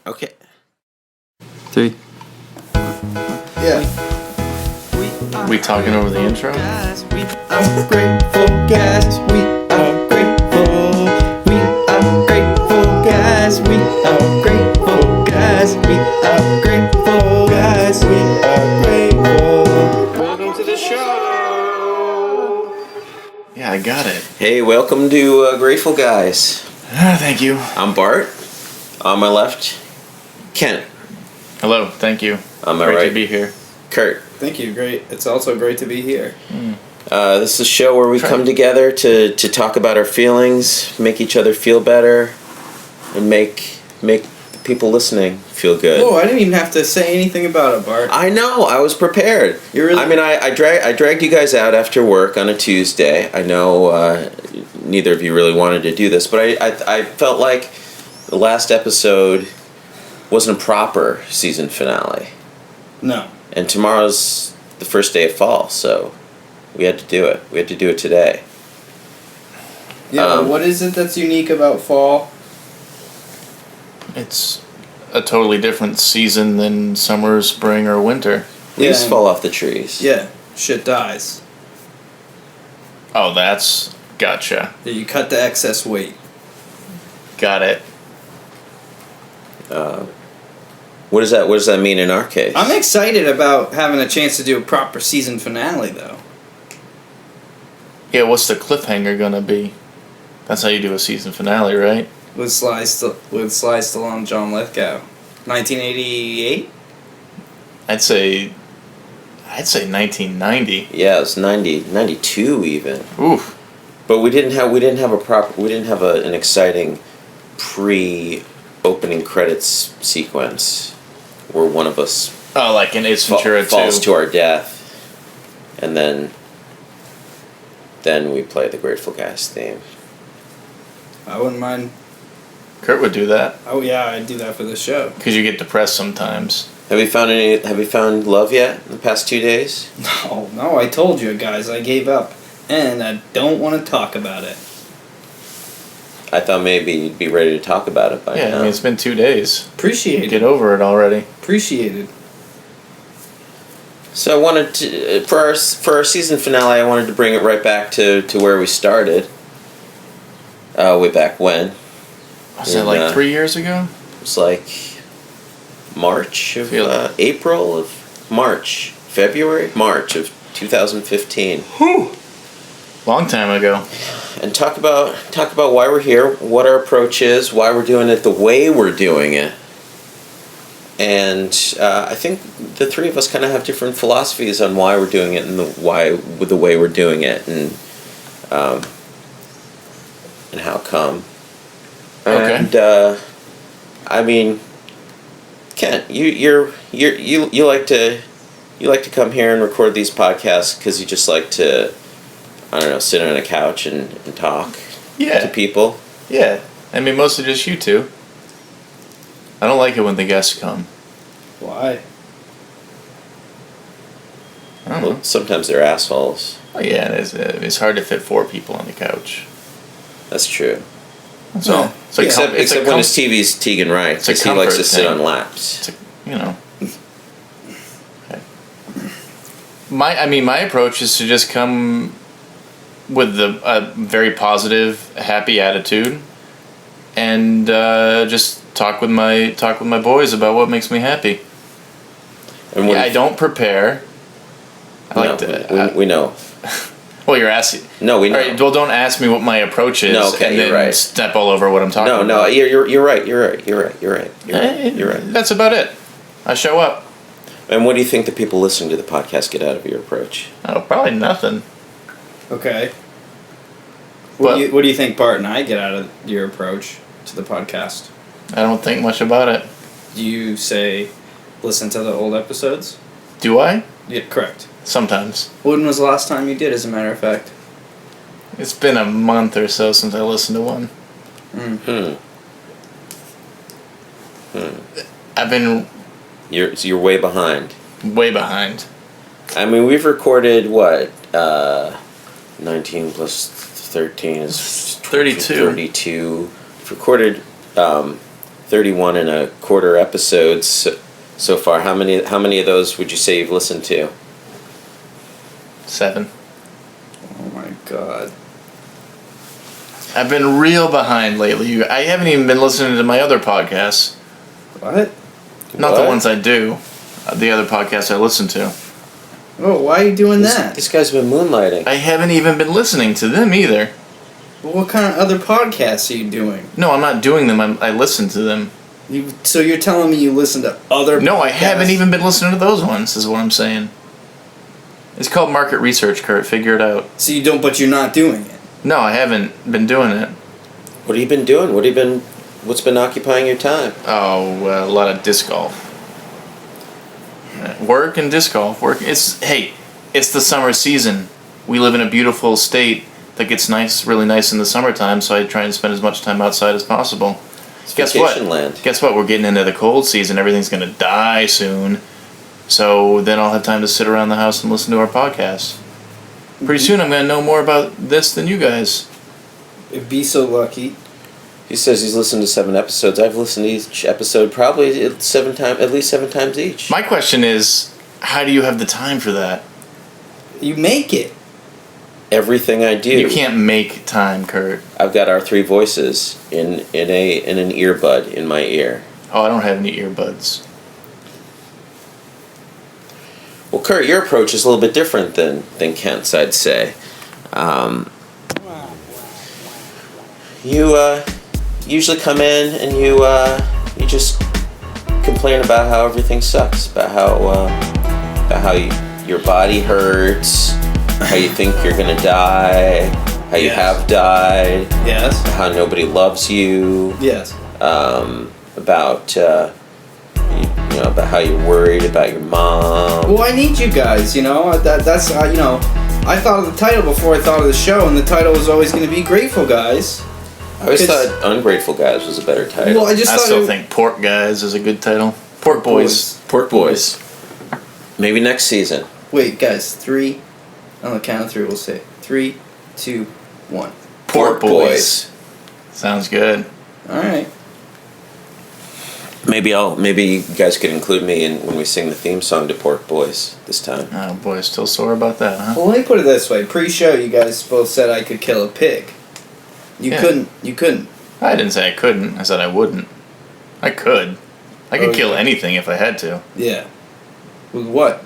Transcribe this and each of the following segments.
Okay. 3. Yeah. We talking over the intro? We are grateful guys. We are grateful. We are grateful guys. We are grateful guys. We are grateful guys. We are grateful. Welcome to the show. Yeah, I got it. Hey, welcome to Grateful Guys. Thank you. I'm Bart. On my left, Kent. Hello, thank you. On my Great right, to be here. Kurt. Thank you. Great. It's also great to be here. This is a show where we come together to talk about our feelings, make each other feel better, and make the people listening feel good. Oh, I didn't even have to say anything about it, Bart. I know. I was prepared. You really? I mean, I dragged you guys out after work on a Tuesday. I know neither of you really wanted to do this, but I felt like the last episode wasn't a proper season finale. No. And tomorrow's the first day of fall, so we had to do it. We had to do it today. Yeah. What is it that's unique about fall? It's a totally different season than summer, spring, or winter. Leaves Yeah. fall off the trees. Yeah. Shit dies. Oh, that's... Gotcha. Yeah, you cut the excess weight. Got it. What does that mean in our case? I'm excited about having a chance to do a proper season finale, though. Yeah, what's the cliffhanger gonna be? That's how you do a season finale, right? With Sly Stallone, John Lithgow, 1988. I'd say 1990. Yeah, it was 92 even. Oof. But we didn't have an exciting pre-opening credits sequence where one of us Oh, like in Ace Ventura 2. falls to our death, and then we play the Grateful Guys theme. I wouldn't mind. Kurt would do that. Oh yeah, I'd do that for the show. Because you get depressed sometimes. Have you found love yet in the past 2 days? No, I told you guys, I gave up, and I don't want to talk about it. I thought maybe you'd be ready to talk about it by Yeah, now. I mean, it's been 2 days. Appreciate Get it. over it already. Appreciated. So I wanted to, for our season finale, I wanted to bring it right back to where we started. Way back when. Was that like 3 years ago? It was like March of March of 2015. Whew. Long time ago. And talk about why we're here, what our approach is, why we're doing it the way we're doing it. And I think the three of us kind of have different philosophies on why we're doing it and the way we're doing it, and how come. Okay. And I mean, Kent, you like to come here and record these podcasts because you just like to, I don't know, sit on a couch and talk to people. Yeah. I mean, mostly just you two. I don't like it when the guests come. Why? I don't know. Well, sometimes they're assholes. Oh, yeah, it's hard to fit 4 people on the couch. That's true. That's all. It's like Except when his TV's Tegan Wright, it's a because he likes to comfort sit thing. on laps. Okay. My approach is to just come with a very positive, happy attitude, and just talk with my boys about what makes me happy. And I don't prepare. We know. Well, you're asking. No, we know. All right, well, don't ask me what my approach is. No, okay, and you're then right. step all over what I'm talking about. No, you're right. You're right. That's about it. I show up. And what do you think the people listening to the podcast get out of your approach? Oh, probably nothing. Okay. But- What do you think Bart and I get out of your approach to the podcast? I don't think much about it. Do you say, listen to the old episodes? Do I? Yeah, correct. Sometimes. When was the last time you did, as a matter of fact? It's been a month or so since I listened to one. I've been You're way behind. way behind. I mean, we've recorded what? 19 plus 13 is 32. 32. We've recorded 31 and a quarter episodes so far. How many of those would you say you've listened to? 7. Oh my god. I've been real behind lately. I haven't even been listening to my other podcasts. What? Not What? the ones I do. The other podcasts I listen to. Oh, why are you doing that? This guy's been moonlighting. I haven't even been listening to them either. Well, what kind of other podcasts are you doing? No, I'm not doing them. I listen to them. So you're telling me you listen to other No, I podcasts? haven't even been listening to those ones, is what I'm saying. It's called market research, Kurt. Figure it out. So you don't, but you're not doing it. No, I haven't been doing it. What have you been doing? What's been occupying your time? Oh, a lot of disc golf. Work and disc golf. It's the summer season. We live in a beautiful state that gets really nice in the summertime, so I try and spend as much time outside as possible. Guess vacation what? land. Guess what? We're getting into the cold season. Everything's going to die soon. So then I'll have time to sit around the house and listen to our podcast. Pretty soon I'm going to know more about this than you guys. It'd be so lucky. He says he's listened to 7 episodes. I've listened to each episode probably at least 7 times each. My question is, how do you have the time for that? You make it. Everything I do. You can't make time, Kurt. I've got our 3 voices in an earbud in my ear. Oh, I don't have any earbuds. Well, Kurt, your approach is a little bit different than Kent's, I'd say. You usually come in and you just complain about how everything sucks, about how your body hurts, how you think you're gonna die, how you Yes. have died, Yes. how nobody loves you. Yes. About about how you're worried about your mom. Well, I need you guys, that's I thought of the title before I thought of the show, and the title was always going to be Grateful Guys. I always It's- thought Ungrateful Guys was a better title. Well, I just I thought still think Pork Guys is a good title. Pork Boys. Pork Boys. Maybe next season. Wait, guys, 3. On the count of 3, we'll say 3, 2, 1. Pork Boys. Sounds good. All right. Maybe you guys could include me in when we sing the theme song to Pork Boys this time. Oh boy, still sore about that, huh? Well, let me put it this way: pre-show, you guys both said I could kill a pig. You Yeah. couldn't. You couldn't. I didn't say I couldn't. I said I wouldn't. I could. I could Oh, kill yeah. anything if I had to. Yeah. With what?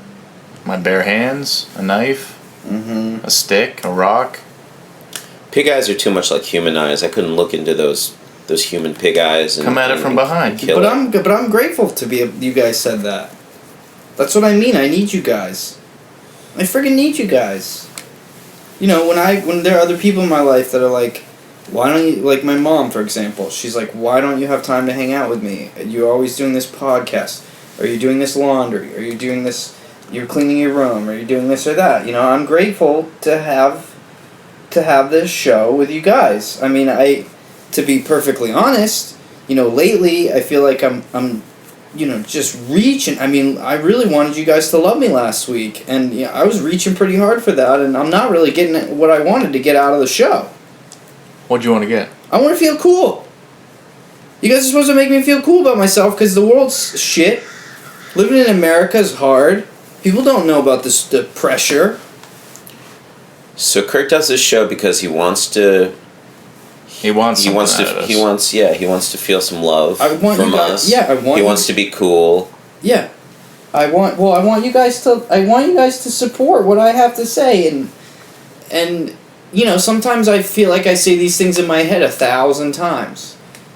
My bare hands, a knife, Mm-hmm. a stick, a rock. Pig eyes are too much like human eyes. I couldn't look into those human pig eyes and Come at it from behind. kill it. But I'm grateful to be. You guys said that. That's what I mean. I need you guys. I friggin' need you guys. When there are other people in my life that are like, why don't you, like my mom, for example, she's like, why don't you have time to hang out with me? You're always doing this podcast. Are you doing this laundry? Are you doing this, you're cleaning your room? Are you doing this or that? I'm grateful to have this show with you guys. I mean, to be perfectly honest, lately I feel like I'm just reaching. I mean, I really wanted you guys to love me last week, and I was reaching pretty hard for that, and I'm not really getting what I wanted to get out of the show. What'd you want to get? I want to feel cool. You guys are supposed to make me feel cool about myself because the world's shit. Living in America is hard. People don't know about the pressure. So Kurt does this show because he wants to. He wants something out of us. He wants to feel some love I want from you guys- us. yeah, I want He you- wants to be cool. Yeah, I want you guys to support what I have to say, and sometimes I feel like I say these things in my head 1,000 times,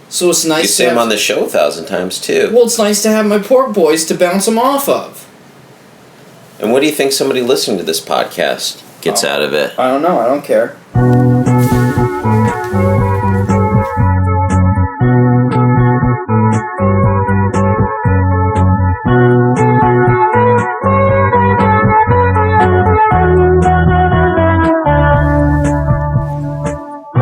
so it's nice. You say them on the show 1,000 times too. Well, it's nice to have my Pork Boys to bounce them off of. And what do you think somebody listening to this podcast gets out of it? I don't know. I don't care.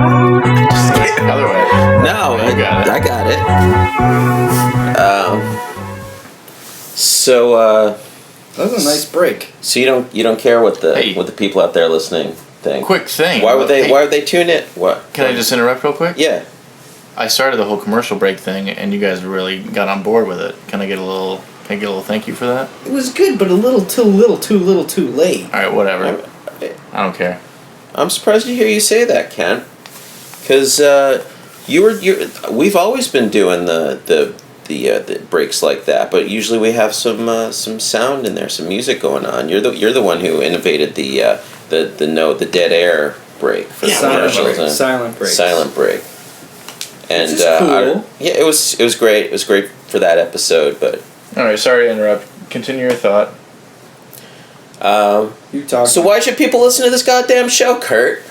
Other way. No, You got it. I got it. So That was a nice break. so you don't care what the Hey. what the people out there listening think. Quick thing. Why would they Hey, Why would they tune in? What? Can I just interrupt real quick? Yeah. I started the whole commercial break thing, and you guys really got on board with it. Can I get a little thank you for that? It was good, but a little too late. All right, whatever. I don't care. I'm surprised to hear you say that, Kent. Because we've always been doing the breaks like that, but usually we have some sound in there, some music going on. You're the one who innovated the dead air break for the commercials. Silent break. Silent break. And Which is cool. it was great. It was great for that episode, but. All right, sorry to interrupt. Continue your thought. You talk. So why should people listen to this goddamn show, Kurt?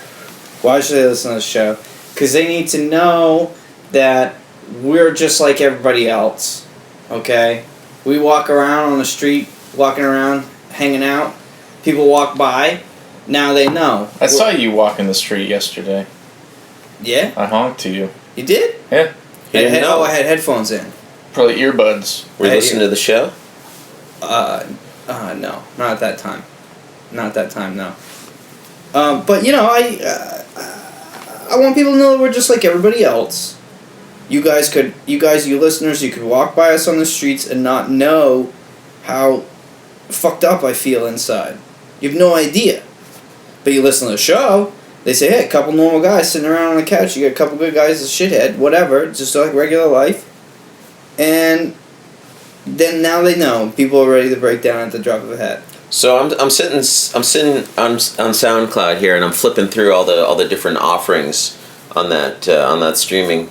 Why should they listen to the show? Because they need to know that we're just like everybody else. Okay? We walk around on the street, walking around, hanging out. People walk by. Now they know. I saw you walking the street yesterday. Yeah? I honked to you. You did? Yeah. You didn't know. I had headphones in. Probably earbuds. Were you listening to the show? No. Not at that time. Not at that time, no. But, you know, I want people to know that we're just like everybody else. You listeners, you could walk by us on the streets and not know how fucked up I feel inside. You have no idea. But you listen to the show, they say, hey, a couple normal guys sitting around on the couch, you get a couple good guys, a shithead, whatever, just like regular life. And then now they know. People are ready to break down at the drop of a hat. So I'm sitting on SoundCloud here, and I'm flipping through all the different offerings on that streaming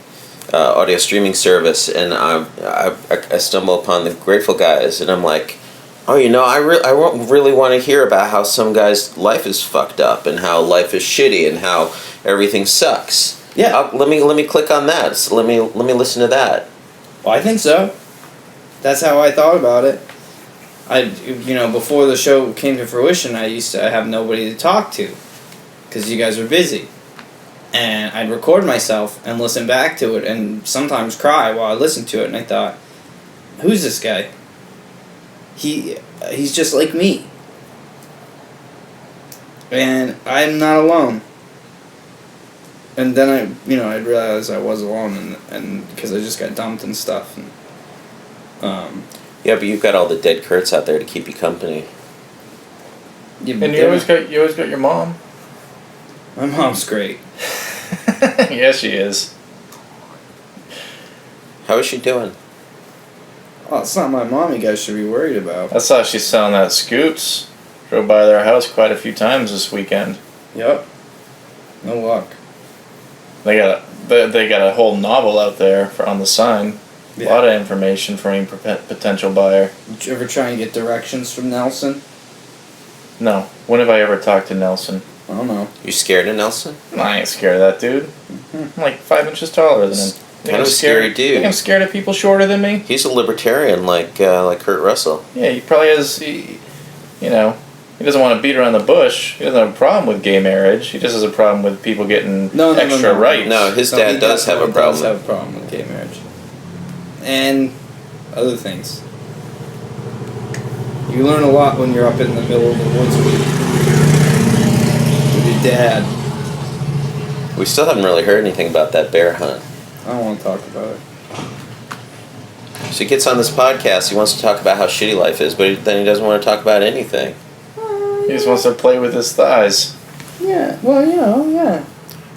audio streaming service, and I stumble upon the Grateful Guys, and I'm like, oh, you know, I really want to hear about how some guy's life is fucked up and how life is shitty and how everything sucks. Yeah. Let me click on that. So let me listen to that. Well, I think so. That's how I thought about it. Before the show came to fruition, I used to have nobody to talk to because you guys were busy. And I'd record myself and listen back to it and sometimes cry while I listened to it. And I thought, who's this guy? He's just like me. And I'm not alone. And then I realized I was alone and because I just got dumped and stuff. And, yeah, but you've got all the dead Kurts out there to keep you company. And you always got your mom. My mom's great. Yeah, she is. How is she doing? Oh, it's not my mom you guys should be worried about. I saw she's selling that Scoots. Drove by their house quite a few times this weekend. Yep. No luck. They got a whole novel out there on the sign. A lot of information for any potential buyer. Did you ever try and get directions from Nelson? No. When have I ever talked to Nelson? I don't know. You scared of Nelson? I ain't scared of that dude. I'm like 5 inches taller than him. Kind of a scary dude. Think I'm scared of people shorter than me? He's a libertarian like Kurt Russell. Yeah, he probably has, he doesn't want to beat around the bush. He doesn't have a problem with gay marriage. He just has a problem with people getting extra rights. No, his dad does have a problem. He does have a problem with gay marriage. And other things. You learn a lot when you're up in the middle of the woods with your dad. We still haven't really heard anything about that bear hunt. I don't want to talk about it. So he gets on this podcast, he wants to talk about how shitty life is, but then he doesn't want to talk about anything. He just wants to play with his thighs. Yeah, well, yeah.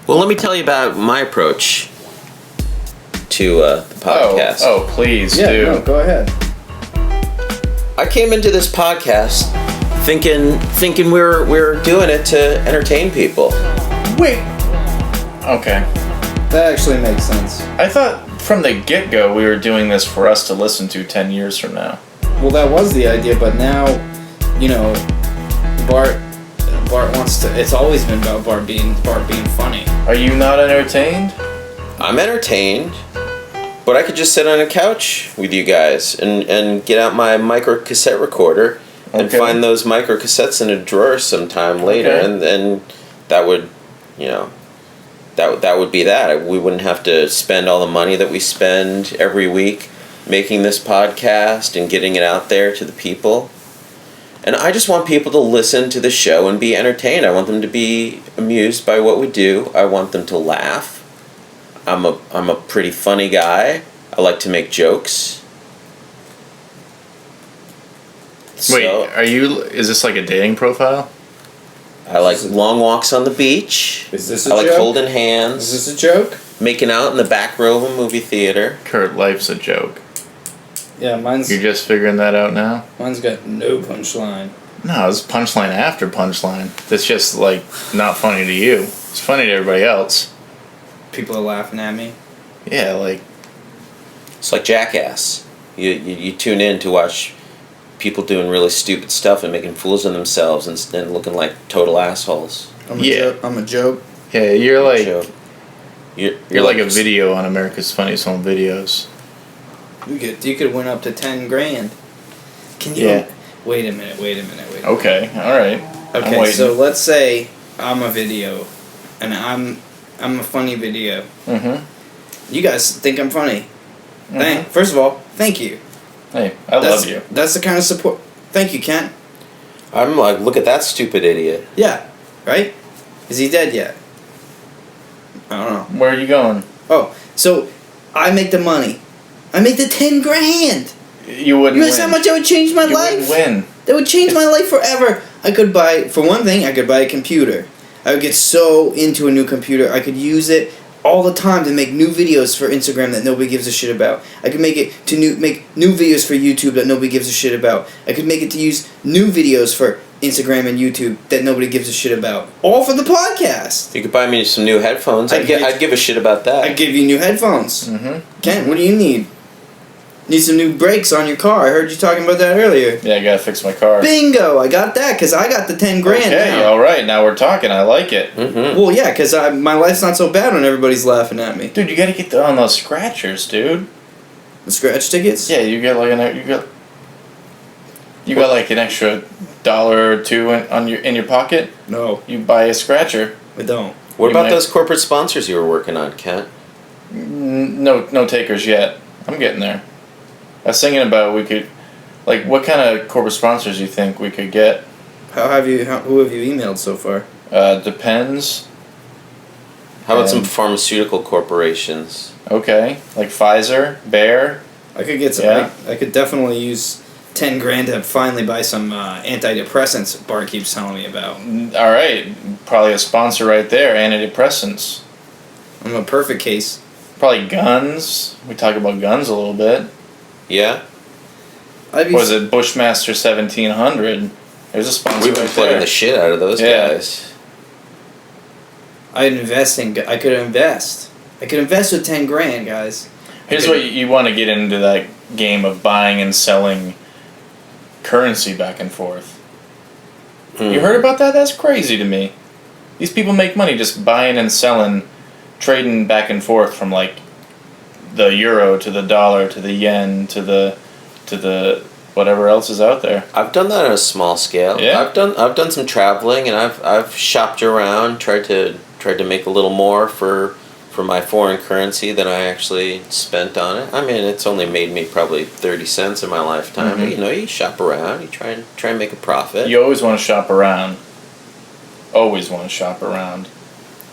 Well, let me tell you about my approach to the podcast. Oh, please Yeah, do. no, go ahead. I came into this podcast thinking we're doing it to entertain people. Wait. Okay. That actually makes sense. I thought from the get-go we were doing this for us to listen to 10 years from now. Well, that was the idea, but now, Bart wants to. It's always been about Bart being funny. Are you not entertained? I'm entertained, but I could just sit on a couch with you guys and get out my micro cassette recorder and Okay. find those micro cassettes in a drawer sometime later, Okay. and that would, that would be that. We wouldn't have to spend all the money that we spend every week making this podcast and getting it out there to the people. And I just want people to listen to the show and be entertained. I want them to be amused by what we do. I want them to laugh. I'm a pretty funny guy. I like to make jokes. Wait, So, is this like a dating profile? I like long walks on the beach. Is this I a like joke? holding Is hands, this a joke? making out in the back row of a movie theater. Kurt, life's a joke. Yeah, mine's You're just figuring that out now? got no punchline. No, it's punchline after punchline. That's just like not funny to you. It's funny to everybody else. People are laughing at me. Yeah, like It's like Jackass. You tune in to watch people doing really stupid stuff and making fools of themselves and looking like total assholes. I'm Yeah. I'm a joke. yeah, you're like So, you're like a video on America's Funniest Home Videos. You could win up to 10 grand. Can you? Yeah. Wait a minute. Okay, all right. I'm Okay, waiting. so let's say I'm a video, and I'm a funny video. Mm-hmm. You guys think I'm funny? First of all, thank you. Hey, I love you. That's the kind of support. Thank you, Kent. I'm like, look at that stupid idiot. Yeah, right? Is he dead yet? I don't know. Where are you going? Oh, so I make the money. I make the 10 grand. You wouldn't You win. realize how much that would change my you life? wouldn't win. That would change my life forever. I could buy, for one thing, I could buy a computer. I would get so into a new computer. I could use it all the time to make new videos for Instagram that nobody gives a shit about. I could make it to make new videos for YouTube that nobody gives a shit about. I could make it to use new videos for Instagram and YouTube that nobody gives a shit about. All for the podcast. You could buy me some new headphones. I'd give a shit about that. I'd give you new headphones. Mm-hmm. Kent, what do you need? Need some new brakes on your car. I heard you talking about that earlier. Yeah, I gotta fix my car. Bingo! I got that because I got the 10 grand Okay, now. all right. Now we're talking. I like it, Mm-hmm. Well, yeah, because my life's not so bad when everybody's laughing at me. dude. You gotta get on those scratchers, dude. The scratch tickets? Yeah, you get like you got like an extra $1 or $2 in your pocket. No, You buy a scratcher. I don't. What You about might- those corporate sponsors you were working on, Kent? No takers yet. I'm getting there. I was thinking about we could, like, what kind of corporate sponsors you think we could get? Who have you emailed so far? Depends. How about some Um, pharmaceutical corporations? Okay, like Pfizer, Bayer. I could get some. Yeah. I could definitely use 10 grand to finally buy some antidepressants Bart keeps telling me about. All right, probably a sponsor right there. Antidepressants. I'm a perfect case. Probably guns. We talk about guns a little bit. Yeah? I'd be What is it? Bushmaster 1700. There's a sponsor We've been right plugging there. the shit out of those Yeah. guys. I could invest. I could invest with 10 grand, guys. Here's what you want to get into that game of buying and selling currency back and forth. You heard about that? That's crazy to me. These people make money just buying and selling, trading back and forth from like the euro to the dollar to the yen to the whatever else is out there. I've done that on a small scale. Yeah? I've done some traveling and I've shopped around, tried to make a little more for my foreign currency than I actually spent on it. I mean, it's only made me probably 30 cents in my lifetime. Mhm. But, you shop around, you try and make a profit. You always want to shop around. Always want to shop around.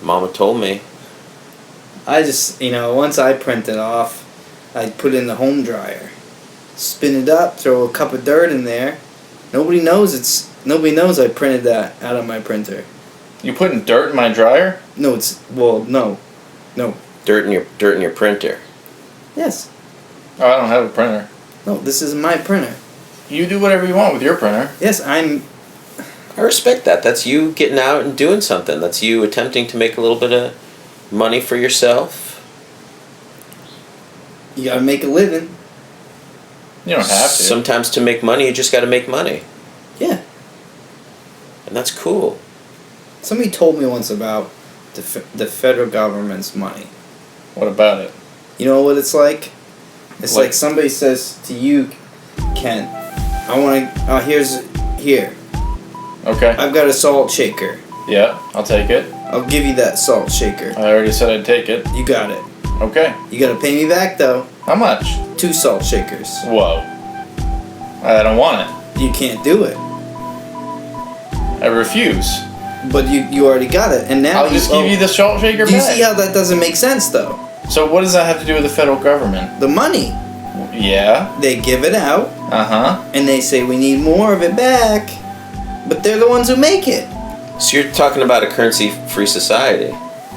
Mama told me. I just, once I print it off, I put it in the home dryer. Spin it up, throw a cup of dirt in there. Nobody knows I printed that out of my printer. You putting dirt in my dryer? No, no. Dirt in your printer. Yes. Oh, I don't have a printer. No, this is my printer. You do whatever you want with your printer. Yes, I respect that. That's you getting out and doing something. That's you attempting to make a little bit of money for yourself. you gotta make a living. You don't have to. Sometimes to make money, you just got to make money. Yeah. And that's cool. Somebody told me once about the federal government's money. What about it? You know what it's like? It's Like- like somebody says to you, Ken, here. Okay. I've got a salt shaker. Yeah, I'll take it. I'll give you that salt shaker. I already said I'd take it. You got it. Okay. You gotta pay me back though. How much? 2 salt shakers. Whoa. I don't want it. You can't do it. I refuse. But you already got it, and now I'll just give you the salt shaker Do you back. see how that doesn't make sense though? So what does that have to do with the federal government? The money. Yeah. They give it out, Uh-huh. and they say we need more of it back, but they're the ones who make it. So you're talking about a currency-free society.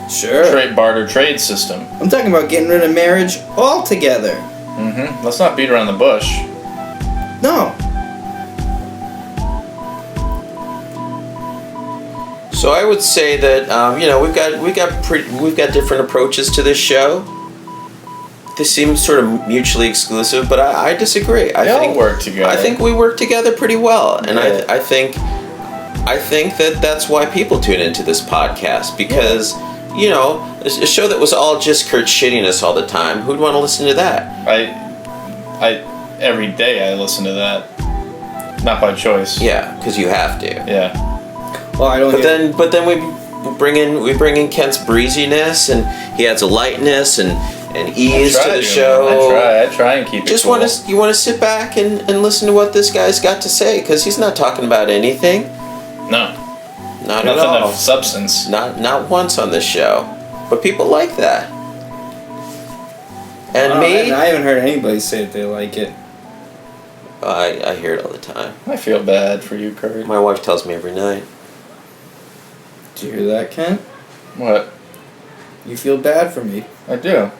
Sure. Trade barter trade system. I'm talking about getting rid of marriage altogether. Mm-hmm. Let's not beat around the bush. No. So I would say that we've got different approaches to this show. They seem sort of mutually exclusive, but I disagree. They all work together. I think we work together pretty well, and Yeah. I think that that's why people tune into this podcast, because a show that was all just Kurt shitting us all the time. Who'd want to listen to that? I every day I listen to that. Not by choice. Yeah, because you have to. Yeah. Well, I don't. But then we bring in Kent's breeziness, and he adds a lightness and ease to the show. I try and keep it Just cool. you want to sit back and listen to what this guy's got to say, because he's not talking about anything. No. Not Nothing at all. of substance. Not once on this show. But people like that. And me, I haven't heard anybody say that they like it. I hear it all the time. I feel bad for you, Kurt. My wife tells me every night. Did you hear that, Kent? What? You feel bad for me. I do.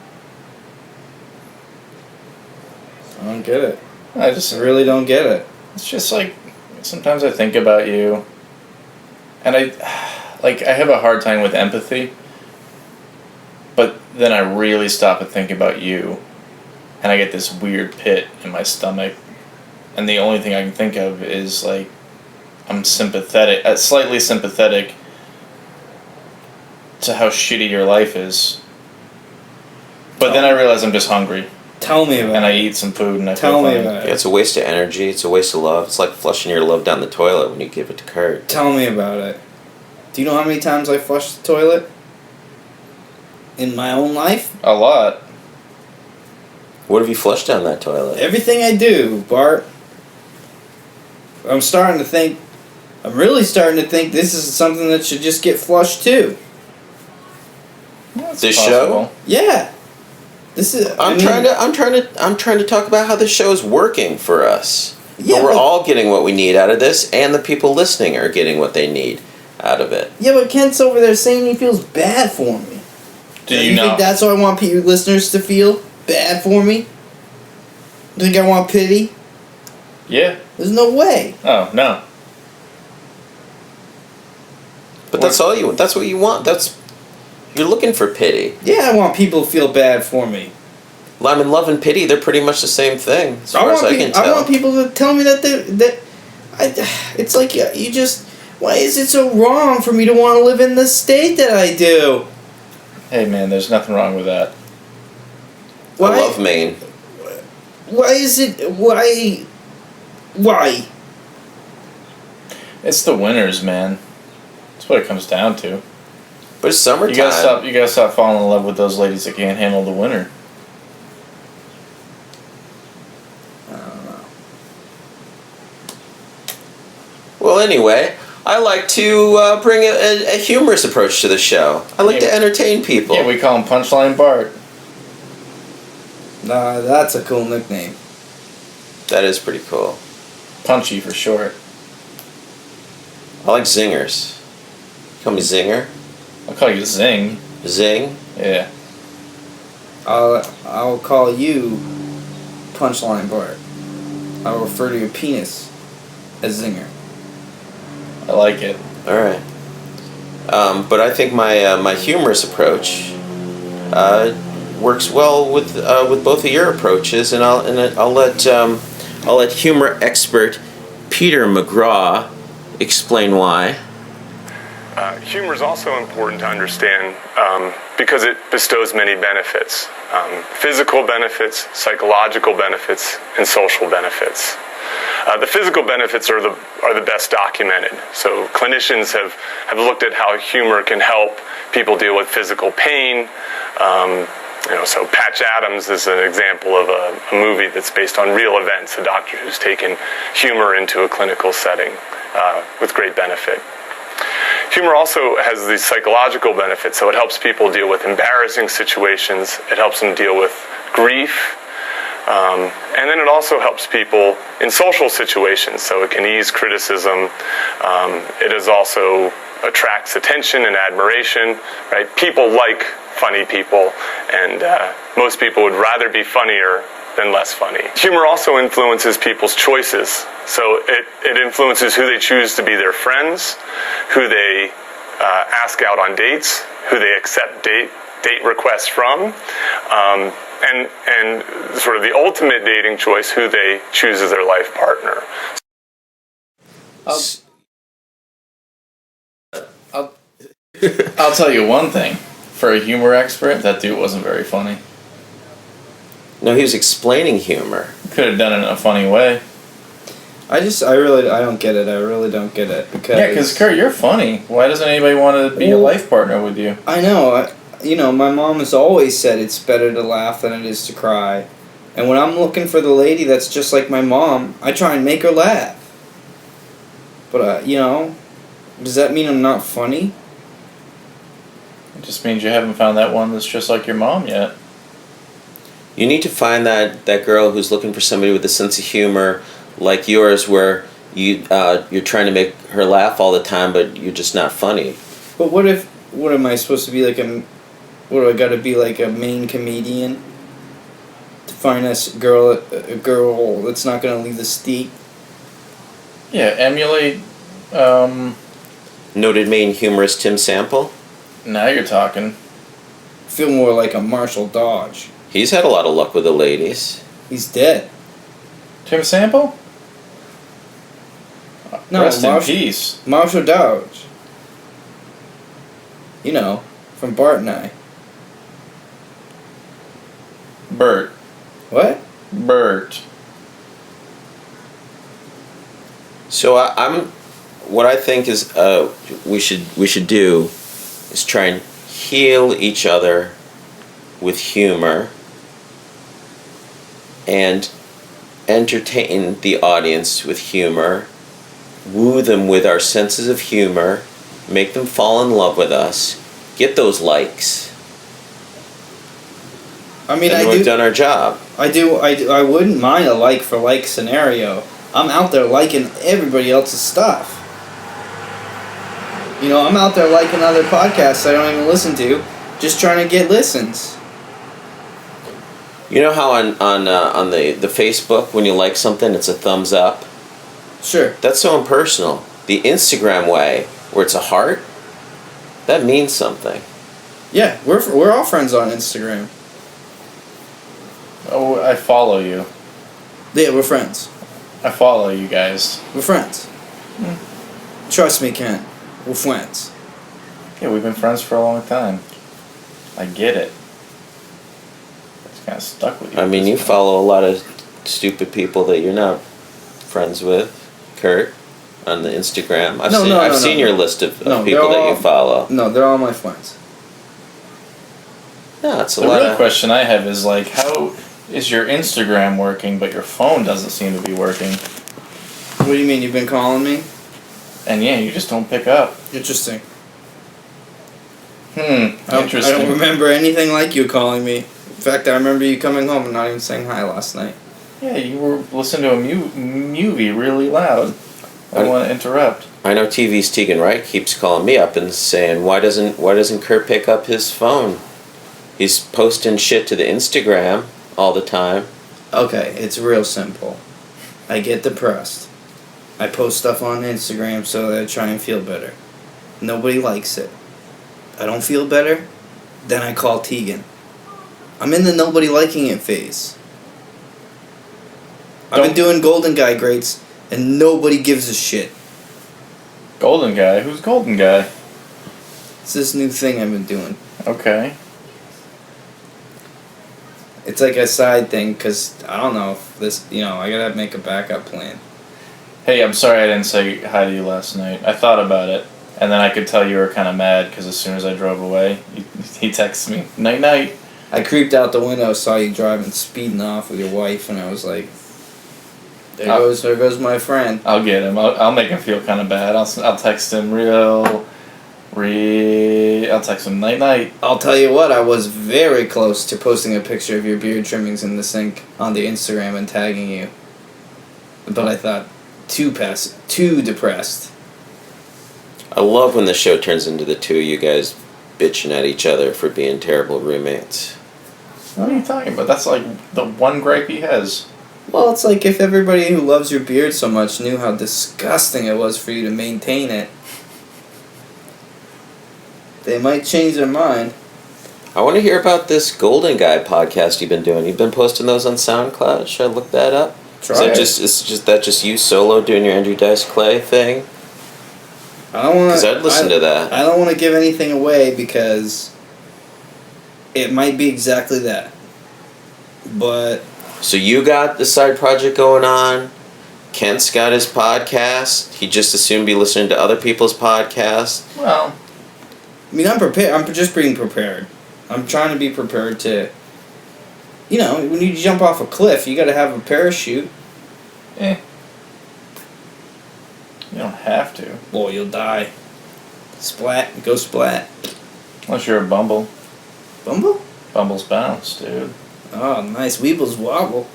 I don't get it. I just I really don't get it. It's just like sometimes I think about you, and I have a hard time with empathy. But then I really stop and think about you, and I get this weird pit in my stomach, and the only thing I can think of is like I'm sympathetic, slightly sympathetic to how shitty your life is. But then I realize I'm just hungry, Tell me about and I it. eat some food, and I Tell feel me fine. about Yeah, it. it's a waste of energy. It's a waste of love. It's like flushing your love down the toilet when you give it to Kurt. Tell me about it. Do you know how many times I flush the toilet? In my own life? A lot. What have you flushed down that toilet? Everything I do, Bart. I'm really starting to think this is something that should just get flushed too. That's This possible. Yeah. This is I'm trying to talk about how this show is working for us. Yeah, but we're but- all getting what we need out of this, and the people listening are getting what they need out of it. Yeah, but Kent's over there saying he feels bad for me. Do you know? think that's what I want listeners to feel? Bad for me? You think I want pity? Yeah. There's no way. Oh no. But that's all you. That's what you want. You're looking for pity. Yeah, I want people to feel bad for me. I mean, love and pity, they're pretty much the same thing, as far as I can tell. I want people to tell me it's like you just. Why is it so wrong for me to want to live in the state that I do? Hey man, there's nothing wrong with that. Why? I love Maine. Why is it? Why? It's the winters, man. That's what it comes down to. But it's summertime. You gotta stop falling in love with those ladies that can't handle the winter. I don't know. Well, anyway, I like to bring a humorous approach to the show. I like Yeah. to entertain people. Yeah, we call him Punchline Bart. Nah, that's a cool nickname. That is pretty cool. Punchy for short. I like zingers. Call me Zinger. I'll call you Zing. Zing. Yeah. I'll call you Punchline Bart. I'll refer to your penis as Zinger. I like it. All right. But I think my humorous approach works well with both of your approaches, and I'll let humor expert Peter McGraw explain why. Humor is also important to understand because it bestows many benefits. Physical benefits, psychological benefits, and social benefits. The physical benefits are the best documented. So clinicians have looked at how humor can help people deal with physical pain. So Patch Adams is an example of a movie that's based on real events, a doctor who's taken humor into a clinical setting with great benefit. Humor also has these psychological benefits, so it helps people deal with embarrassing situations, it helps them deal with grief, and then it also helps people in social situations, so it can ease criticism. It is also attracts attention and admiration, right? People like funny people, and most people would rather be funnier than less funny. Humor also influences people's choices. So it influences who they choose to be their friends, who they ask out on dates, who they accept date requests from, and sort of the ultimate dating choice, who they choose as their life partner. I'll tell you one thing. For a humor expert, that dude wasn't very funny. No, he was explaining humor. Could have done it in a funny way. I don't get it. I really don't get it. Because Kurt, you're funny. Why doesn't anybody want to be a life partner with you? I know. My mom has always said it's better to laugh than it is to cry. And when I'm looking for the lady that's just like my mom, I try and make her laugh. But, does that mean I'm not funny? It just means you haven't found that one that's just like your mom yet. You need to find that girl who's looking for somebody with a sense of humor like yours, where you're trying to make her laugh all the time, but you're just not funny. But what am I supposed to be like what do I gotta be, like a main comedian? To find a girl that's not gonna leave the steep? Yeah, emulate, Noted Maine humorist Tim Sample. now you're talking. Feel more like a Marshall Dodge. He's had a lot of luck with the ladies. He's dead. Tim Sample? No, Rest in peace. Marshall Dodge. From Bart and I. Bert. What? Bert. So what I think is we should do is try and heal each other with humor and entertain the audience with humor, woo them with our senses of humor, make them fall in love with us, get those likes. I mean, and we've done our job. I wouldn't mind a like for like scenario. I'm out there liking everybody else's stuff. I'm out there liking other podcasts I don't even listen to, just trying to get listens. You know how on the Facebook, when you like something, it's a thumbs up? Sure. That's so impersonal. The Instagram way, where it's a heart, that means something. Yeah, we're all friends on Instagram. Oh, I follow you. Yeah, we're friends. I follow you guys. We're friends. Trust me, Ken. We're friends. Yeah, we've been friends for a long time. I get it. It's kind of stuck with you. I mean, you follow a lot of stupid people that you're not friends with, Kurt, on the Instagram. I've seen your list of people that you follow. No, they're all my friends. No, it's a The lot real of... question I have is how is your Instagram working, but your phone doesn't seem to be working? What do you mean, you've been calling me? And yeah, you just don't pick up. Interesting. Interesting. I don't remember anything like you calling me. In fact, I remember you coming home and not even saying hi last night. Yeah, you were listening to a movie really loud. I don't want to interrupt. I know TV's Tegan Wright keeps calling me up and saying, why doesn't Kurt pick up his phone? He's posting shit to the Instagram all the time. Okay, it's real simple. I get depressed. I post stuff on Instagram so that I try and feel better. Nobody likes it. I don't feel better, then I call Tegan. I'm in the nobody liking it phase. I've been doing Golden Guy greats, and nobody gives a shit. Golden Guy? Who's Golden Guy? It's this new thing I've been doing. Okay. It's like a side thing, because I don't know if this, I gotta make a backup plan. Hey, I'm sorry I didn't say hi to you last night. I thought about it, and then I could tell you were kind of mad because as soon as I drove away, he texted me, "Night night." I creeped out the window, saw you driving, speeding off with your wife, and I was like, there goes my friend. I'll get him. I'll make him feel kind of bad. I'll text him real I'll text him night. I'll tell you what, I was very close to posting a picture of your beard trimmings in the sink on the Instagram and tagging you. But I thought, too depressed. I love when the show turns into the two of you guys bitching at each other for being terrible roommates. What are you talking about? That's like the one gripe he has. Well, it's like if everybody who loves your beard so much knew how disgusting it was for you to maintain it. They might change their mind. I want to hear about this Golden Guy podcast you've been doing. You've been posting those on SoundCloud. Should I look that up? Try it. Is that just you solo doing your Andrew Dice Clay thing? I don't want. Because I'd listen to that. I don't want to give anything away because it might be exactly that. But So you got the side project going on. Kent's got his podcast. He just assumed be listening to other people's podcasts. Well, I mean, I'm prepared. I'm just being prepared. I'm trying to be prepared to. You know, when you jump off a cliff, you got to have a parachute. you don't have to. Well, you'll die. Splat. Go splat. Unless you're a Bumble. Bumble? Bumble's bounce, dude. Oh, nice. Weebles wobble.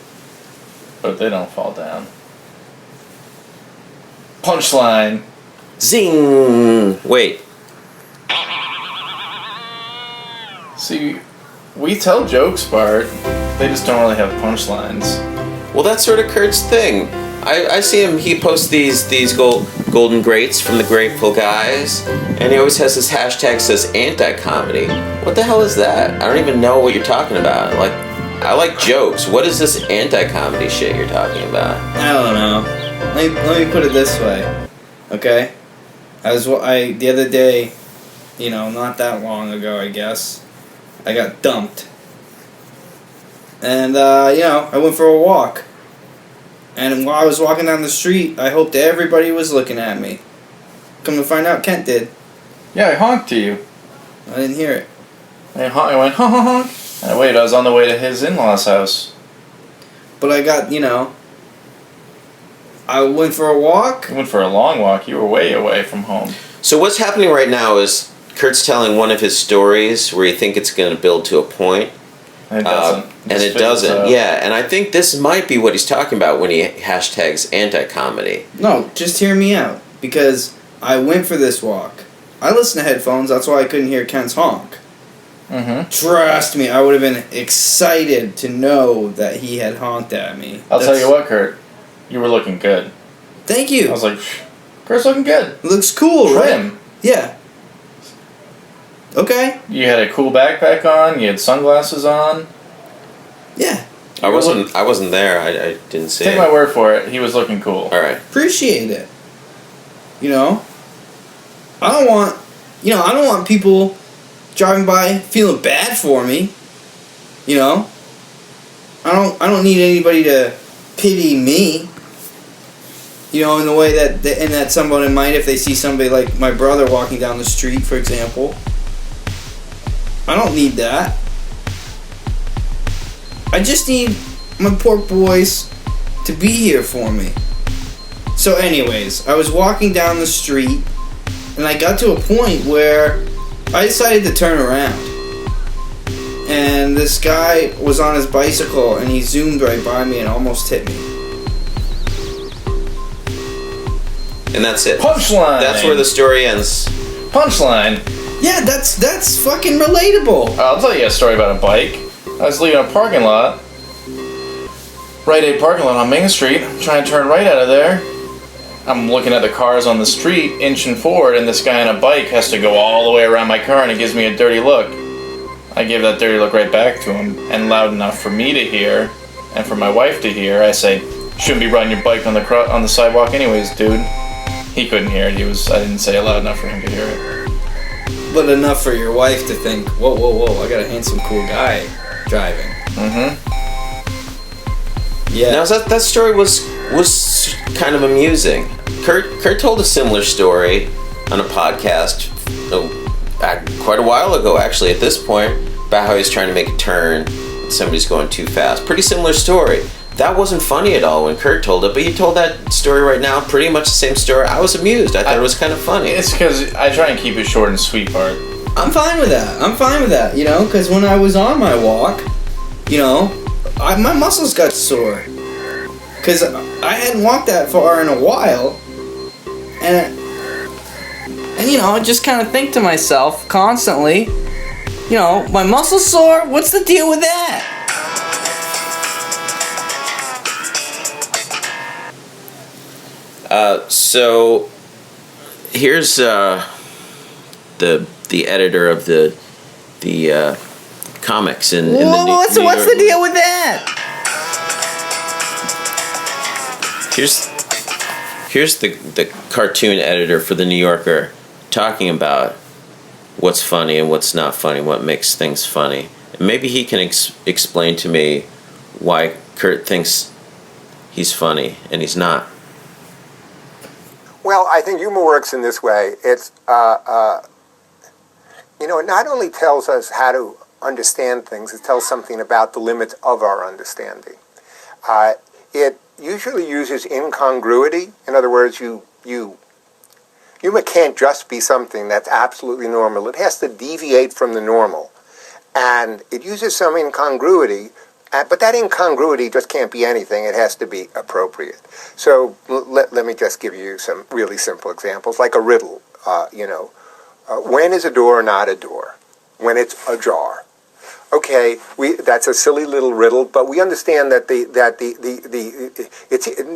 But they don't fall down. Punchline. Zing! Wait. See, we tell jokes, Bart. They just don't really have punchlines. Well, that's sort of Kurt's thing. I see him, he posts these golden greats from the Grateful Guys, and he always has this hashtag that says anti-comedy. What the hell is that? I don't even know what you're talking about. Like, I like jokes. What is this anti-comedy shit you're talking about? I don't know. Let me put it this way, okay? The other day, you know, not that long ago, I guess, I got dumped, and you know, I went for a walk, and while I was walking down the street, I hoped everybody was looking at me. Come to find out, Kent did. Yeah, I honked to you. I didn't hear it. I went honk, honk, honk. And I waited. I was on the way to his in-laws' house. But I got, you know, I went for a walk. You went for a long walk. You were way away from home. So what's happening right now is Kurt's telling one of his stories where you think it's going to build to a point. And it doesn't. And it doesn't. Yeah, and I think this might be what he's talking about when he hashtags anti-comedy. No, just hear me out. Because I went for this walk. I listened to headphones, that's why I couldn't hear Kent's honk. Mm-hmm. Trust me, I would have been excited to know that he had honked at me. I'll tell you what, Kurt. You were looking good. Thank you. I was like, Kurt's looking good. It looks cool, Trim. right? Yeah. Okay. You had a cool backpack on. You had sunglasses on. Yeah. I wasn't there. I didn't see Take it. my word for it. He was looking cool. All right. Appreciate it. You know? I don't want people driving by feeling bad for me. You know? I don't need anybody to pity me. You know, in the way that somebody might if they see somebody like my brother walking down the street, for example. I don't need that. I just need my poor boys to be here for me. So anyways, I was walking down the street and I got to a point where I decided to turn around. And this guy was on his bicycle and he zoomed right by me and almost hit me. And that's it. Punchline. That's where the story ends. Punchline. Yeah, that's fucking relatable. I'll tell you a story about a bike. I was leaving a parking lot. Rite Aid parking lot on Main Street. I'm trying to turn right out of there. I'm looking at the cars on the street, inching forward, and this guy on a bike has to go all the way around my car, and he gives me a dirty look. I gave that dirty look right back to him, and loud enough for me to hear, and for my wife to hear, I say, "Shouldn't be riding your bike on the sidewalk anyways, dude." He couldn't hear it. I didn't say it loud enough for him to hear it. But enough for your wife to think, whoa, I got a handsome, cool guy driving. Mm-hmm. Yeah. Now that story was kind of amusing. Kurt told a similar story on a podcast quite a while ago, actually, at this point, about how he's trying to make a turn and somebody's going too fast. Pretty similar story. that wasn't funny at all when Kurt told it, but you told that story right now, pretty much the same story. I was amused. I thought it was kind of funny. It's because I try and keep it short and sweet, Bart. I'm fine with that. You know, because when I was on my walk, you know, my muscles got sore. Because I hadn't walked that far in a while. And you know, I just kind of think to myself constantly, you know, my muscles sore? What's the deal with that? So here's the editor of the comics in the What's the deal with that? Here's the cartoon editor for the New Yorker talking about what's funny and what's not funny, what makes things funny. And maybe he can explain to me why Kurt thinks he's funny and he's not. Well, I think humor works in this way. It's, you know, it not only tells us how to understand things, it tells something about the limits of our understanding. It usually uses incongruity. In other words, humor can't just be something that's absolutely normal. It has to deviate from the normal. And it uses some incongruity, but that incongruity just can't be anything. It has to be appropriate. So let me just give you some really simple examples, like a riddle. When is a door not a door? When it's ajar. Okay, that's a silly little riddle, but we understand that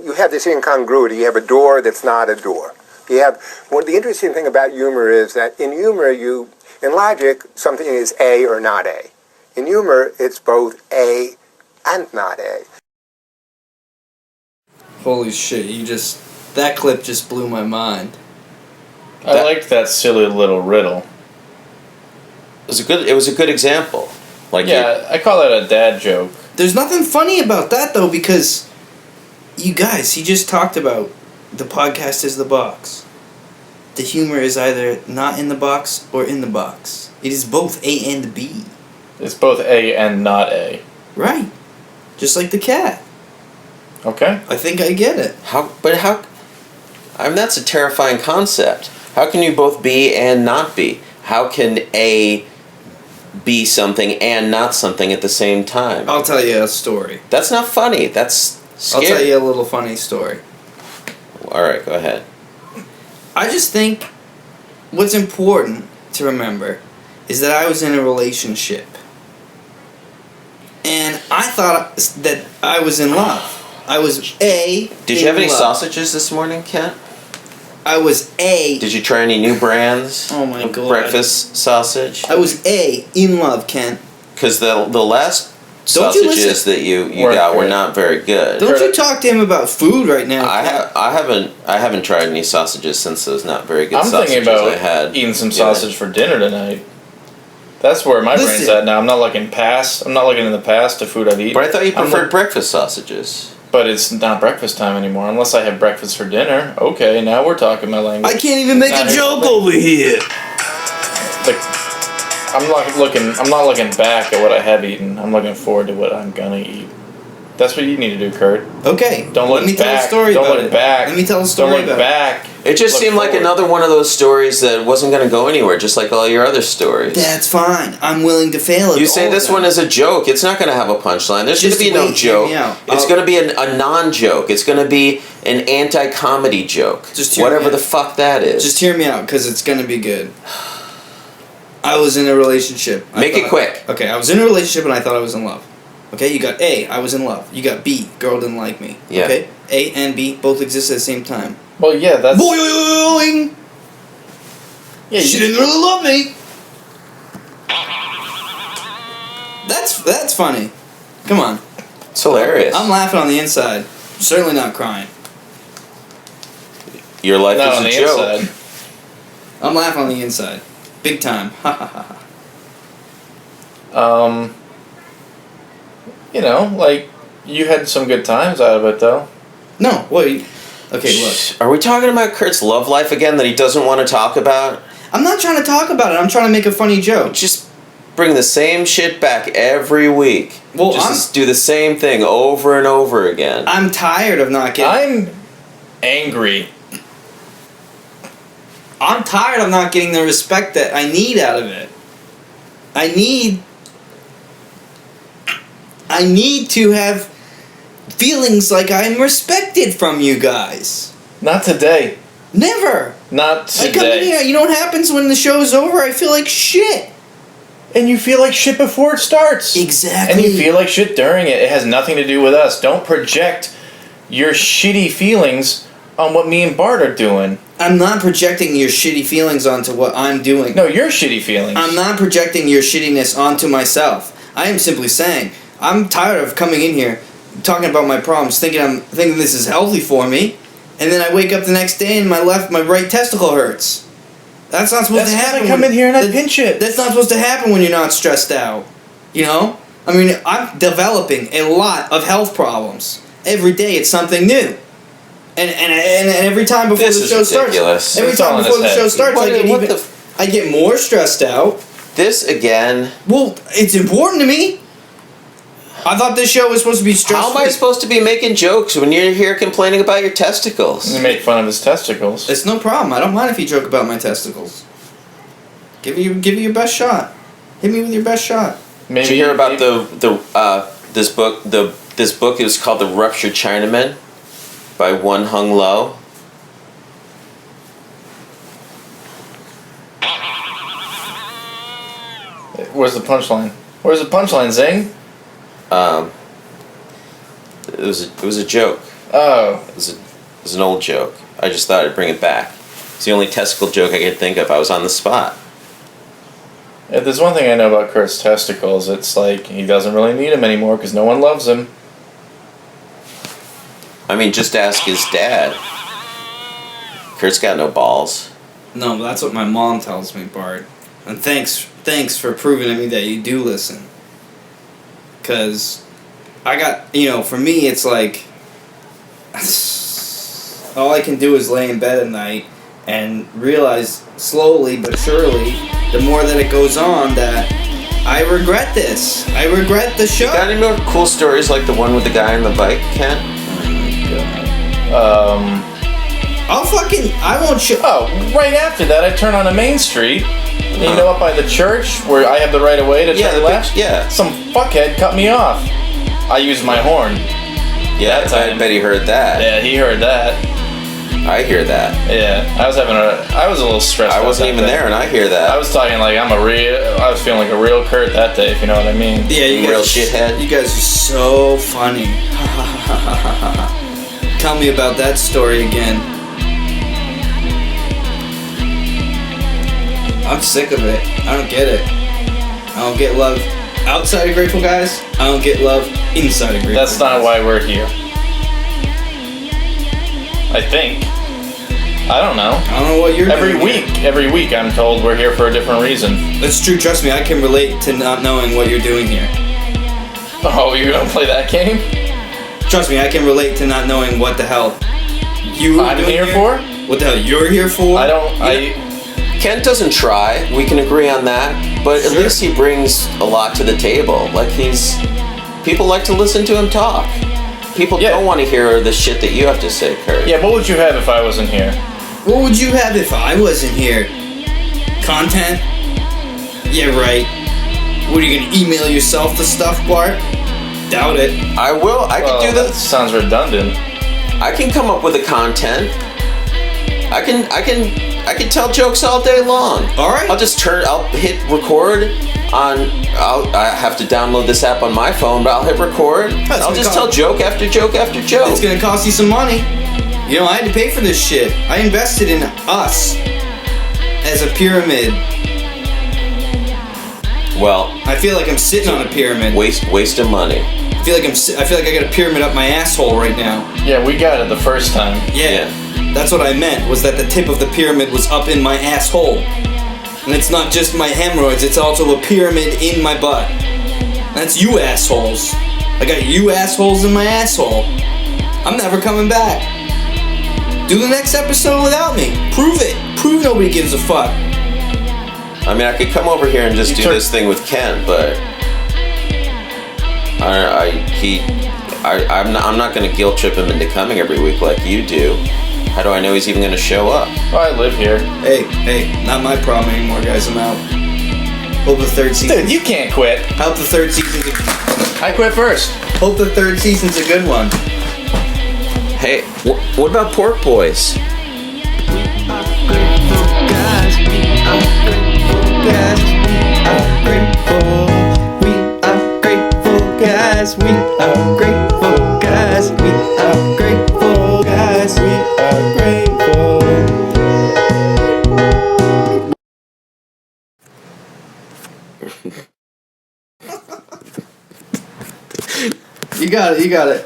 you have this incongruity. You have a door that's not a door. The interesting thing about humor is that in humor, in logic, something is A or not A. In humor, it's both A and not A. Holy shit, that clip just blew my mind. I liked that silly little riddle. It was a good example. I call that a dad joke. There's nothing funny about that, though, because you guys, he just talked about the podcast is the box. The humor is either not in the box or in the box. It is both A and B. It's both A and not A. Right. Just like the cat. Okay. I think I get it. That's a terrifying concept. How can you both be and not be? How can A be something and not something at the same time? I'll tell you a story. That's not funny. That's scary. I'll tell you a little funny story. All right, go ahead. I just think what's important to remember is that I was in a relationship. And I thought that I was in love. I was Did you have any sausages this morning, Kent? I was Did you try any new brands? Oh my god. Breakfast sausage? I was in love, Kent. Because the last Don't you sausages listen? that you got were not very good. Don't you talk to him about food right now? I haven't tried any sausages since those not very good I'm sausages thinking about I had. eating some sausage for dinner tonight. That's where my brain's at now. I'm not looking in the past to food I've eaten. But I thought you preferred breakfast sausages. But it's not breakfast time anymore unless I have breakfast for dinner. Okay, now we're talking my language. I can't even make a joke over here. I'm not looking back at what I have eaten. I'm looking forward to what I'm gonna eat. That's what you need to do, Kurt. Okay. Don't look Let me back. tell a story Don't about look it. back. Let me tell a story Don't look about back. It just Look seemed like forward. another one of those stories that wasn't going to go anywhere, just like all your other stories. That's fine. I'm willing to fail at You say all this of them. one is a joke. It's not going to have a punchline. There's going to Just be no wait, hear joke. me out. It's going to be a non-joke. It's going to be an anti-comedy joke. Just hear me whatever out. the fuck that is. Just hear me out, because it's going to be good. I was in a relationship. Make it quick. Okay, I was in a relationship and I thought I was in love. Okay, you got A, I was in love. You got B, girl didn't like me. Yeah. Okay, A and B both exist at the same time. Well, yeah, that's. Boing! Yeah, She didn't really love me. That's funny. Come on. It's hilarious. I'm laughing on the inside. Certainly not crying. Your life Not is on a the joke. inside. I'm laughing on the inside. Big time. Ha ha ha. You had some good times out of it, though. No, wait. Okay, look. Are we talking about Kurt's love life again that he doesn't want to talk about? I'm not trying to talk about it. I'm trying to make a funny joke. Just bring the same shit back every week. Well, Just do the same thing over and over again. I'm tired of not getting. I'm angry. I'm tired of not getting the respect that I need out of it. I need to have feelings like I'm respected from you guys. Not today. Never. Not I come in today. here, you know what happens when the show's over? I feel like shit. And you feel like shit before it starts. Exactly. And you feel like shit during it. It has nothing to do with us. Don't project your shitty feelings on what me and Bart are doing. I'm not projecting your shitty feelings onto what I'm doing. No, your shitty feelings. I'm not projecting your shittiness onto myself. I am simply saying I'm tired of coming in here, talking about my problems, thinking this is healthy for me, and then I wake up the next day and my right testicle hurts. That's not supposed to That's happen. when I come in here and I pinch it. That's not supposed to happen when you're not stressed out. You know? I mean, I'm developing a lot of health problems. Every day it's something new. And every time before This the is show ridiculous. starts, every It's all time in before the his show head. starts, I get more stressed out. This again. Well, it's important to me. I thought this show was supposed to be stressful. How am I supposed to be making jokes when you're here complaining about your testicles? You make fun of his testicles. It's no problem. I don't mind if you joke about my testicles. Give you your best shot. Hit me with your best shot. Maybe Did you hear about this book? This book is called The Ruptured Chinaman by Won Hung Lo. Where's the punchline? Where's the punchline, Zing? It was a joke. Oh. It was an old joke. I just thought I'd bring it back. It's the only testicle joke I could think of. I was on the spot. If there's one thing I know about Kurt's testicles, it's like he doesn't really need them anymore because no one loves him. I mean, just ask his dad. Kurt's got no balls. No, but that's what my mom tells me, Bart. And thanks for proving to me that you do listen. Because I got, for me, it's like, all I can do is lay in bed at night and realize slowly but surely, the more that it goes on, that I regret this. I regret the show. Got any more cool stories like the one with the guy on the bike, Kent? I won't show. Oh, right after that, I turn on a Main Street. And up by the church where I have the right of way to turn left? Yeah. Some fuckhead cut me off. I used my horn. Yeah, I bet he heard that. Yeah, he heard that. I hear that. Yeah, I was a little stressed. I wasn't even there, and I hear that. I was talking like I was feeling like a real Kurt that day, if you know what I mean. Yeah, you real guys, shithead. You guys are so funny. Tell me about that story again. I'm sick of it. I don't get it. I don't get love outside of Grateful Guys. I don't get love inside of Grateful That's Guys. not why we're here. I think. I don't know. I don't know what you're doing here. Every week I'm told we're here for a different reason. That's true. Trust me, I can relate to not knowing what you're doing here. Oh, you're gonna play that game? Trust me, I can relate to not knowing what the hell I'm doing here for? What the hell you're here for? Kent doesn't try. We can agree on that. But at least he brings a lot to the table. Like people like to listen to him talk. People don't want to hear the shit that you have to say, Kurt. Yeah, what would you have if I wasn't here? What would you have if I wasn't here? Content? Yeah, right. What, are you gonna email yourself the stuff, Bart? Doubt it. I will. I can do that. that. Sounds redundant. I can come up with the content. I can tell jokes all day long. All right. I'll hit record I have to download this app on my phone, but I'll hit record. I'll just tell joke after joke after joke. It's gonna cost you some money. I had to pay for this shit. I invested in us as a pyramid. Well, I feel like I'm sitting on a pyramid. Waste of money. I feel like I got a pyramid up my asshole right now. Yeah, we got it the first time. Yeah. That's what I meant, was that the tip of the pyramid was up in my asshole. And it's not just my hemorrhoids, it's also a pyramid in my butt. That's you assholes. I got you assholes in my asshole. I'm never coming back. Do the next episode without me. Prove it. Prove nobody gives a fuck. I mean, I could come over here and just do this thing with Ken, but I'm not going to guilt trip him into coming every week like you do. How do I know he's even going to show up? Oh, I live here. Hey, not my problem anymore, guys. I'm out. Hope the third season. Dude, you can't quit. Hope the third season. I quit first. Hope the third season's a good one. Hey, what about Pork Boys? Guys, we are grateful guys. We are grateful. We are grateful guys. We are grateful guys. We are grateful guys. We are grateful. You got it.